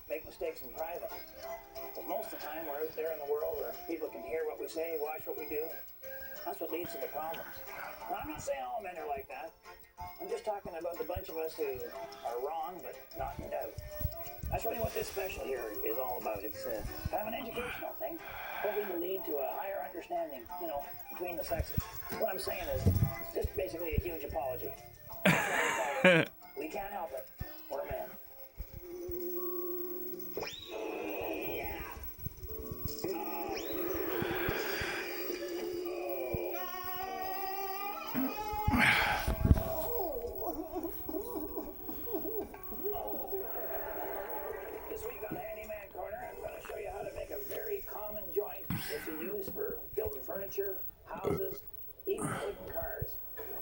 make mistakes in private. But most of the time, we're out there in the world where people can hear what we say, watch what we do. That's what leads to the problems. Now, I'm not saying all men are like that. I'm just talking about the bunch of us who are wrong, but not in doubt. That's really what this special here is all about. It's kind of an educational thing, hoping to lead to a higher understanding, between the sexes. What I'm saying is, it's just basically a huge apology. We can't help it. We're men. This week on the Handyman Corner, I'm going to show you how to make a very common joint that you use for building furniture, houses, even wooden cars.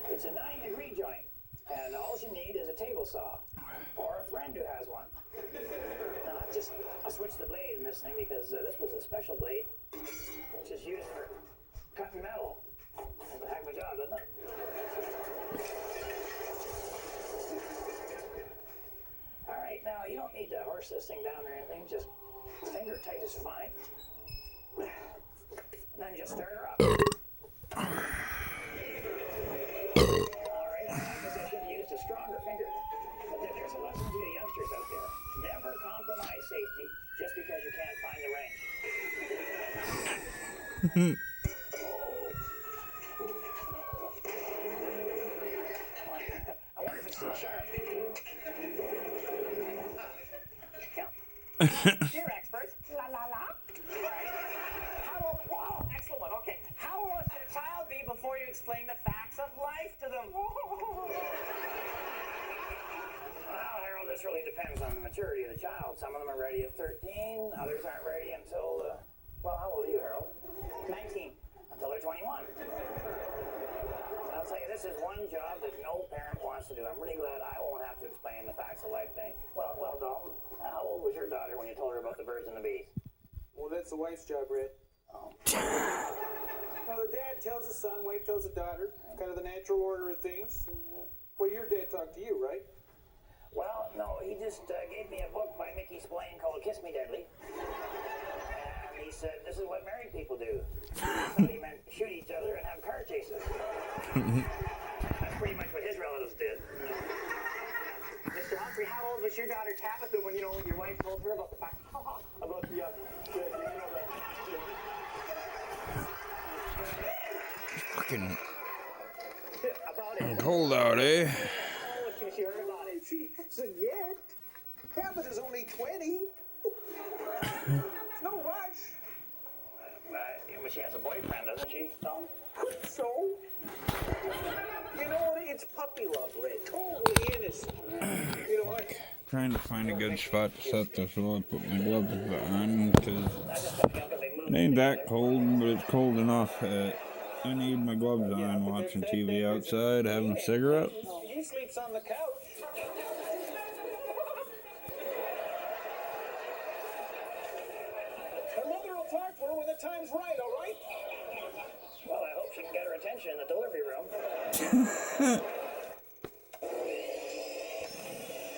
It's a 90-degree joint, and all you need is a table saw or a friend who has one. Now, I'll switch the blade in this thing because this was a special blade, which is used for cutting metal. That's a heck of a job, doesn't it? All right, now you don't need to horse this thing down or anything. Just finger tight is fine. And then just start her up. All right, I guess I should have used a stronger finger. But there's a lesson to you youngsters out there. Never compromise safety just because you can't find the wrench. I wonder if it's still sharp. Dear experts, la la la. Right. Wow, excellent one. Okay. How old should a child be before you explain the facts of life to them? Well, Harold, this really depends on the maturity of the child. Some of them are ready at 13, others aren't ready until, how old are you, Harold? 19. Until they're 21. I'll tell you, this is one job that no parent wants to do. I'm really glad I won't have to explain the facts of life thing. Well, Dalton, how old was your daughter when you told her about the birds and the bees? Well, that's the wife's job, Red. Oh. Well, the dad tells the son, wife tells the daughter. It's kind of the natural order of things. Well, your dad talked to you, right? Well, no, he just gave me a book by Mickey Spillane called Kiss Me Deadly. And he said, this is what married people do. So he meant shoot each other and have car chases. That's pretty much what his relatives did. Mr. Humphrey, how old was your daughter Tabitha when, your wife told her about the fact, about the Fucking about it. cold out, eh? She heard about it. She hasn't yet. Tabitha's only 20. No rush. But she has a boyfriend, doesn't she, Tom? So? You know what? It's puppy love, Red. Totally innocent. You know what? Trying to find a good spot to set this while I put my gloves on, because it ain't that cold, but it's cold enough. I need my gloves on, watching TV outside, having a cigarette. He sleeps on the couch. Her mother will talk to her when the time's right, all right? Well, I hope she can get her attention in the delivery room.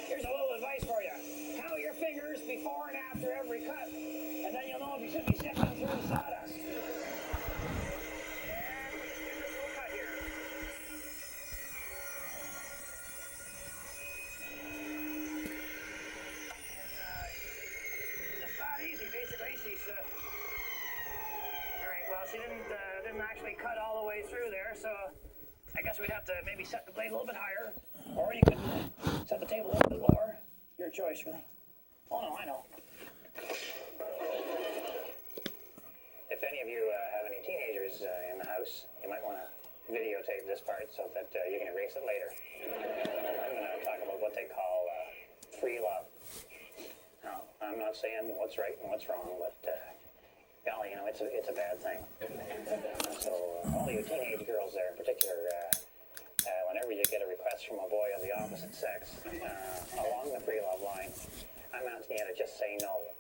Here's a little advice for you. Count your fingers before and after every cut, and then you'll know if you should be sifting through the sawdust. She didn't actually cut all the way through there, so I guess we'd have to maybe set the blade a little bit higher, or you could set the table a little bit lower. Your choice, really. Oh, no, I know. If any of you have any teenagers in the house, you might want to videotape this part so that you can erase it later. I'm going to talk about what they call free love. Now, I'm not saying what's right and what's wrong, but golly, it's a bad thing. So all you teenage girls there in particular, whenever you get a request from a boy of the opposite sex along the free love line, I'm asking you to just say no.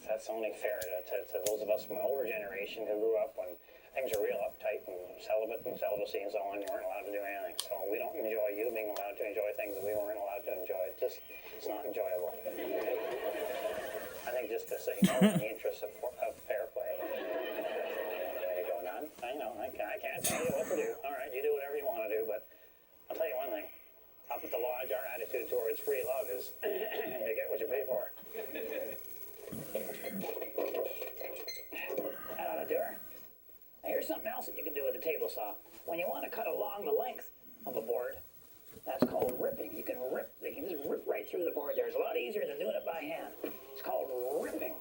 That's only fair to those of us from an older generation who grew up when things were real uptight and celibacy and so on. You weren't allowed to do anything. So we don't enjoy you being allowed to enjoy things that we weren't allowed to enjoy. It's not enjoyable. just to say no in the interest of fair play. There you go, none. I know, I can't tell you what to do. All right, you do whatever you want to do, but I'll tell you one thing. Up at the lodge, our attitude towards free love is you get what you pay for. That ought to do her. Now, here's something else that you can do with a table saw. When you want to cut along the length of a board, that's called ripping. You can just rip right through the board there. It's a lot easier than doing it by hand. It's called ripping.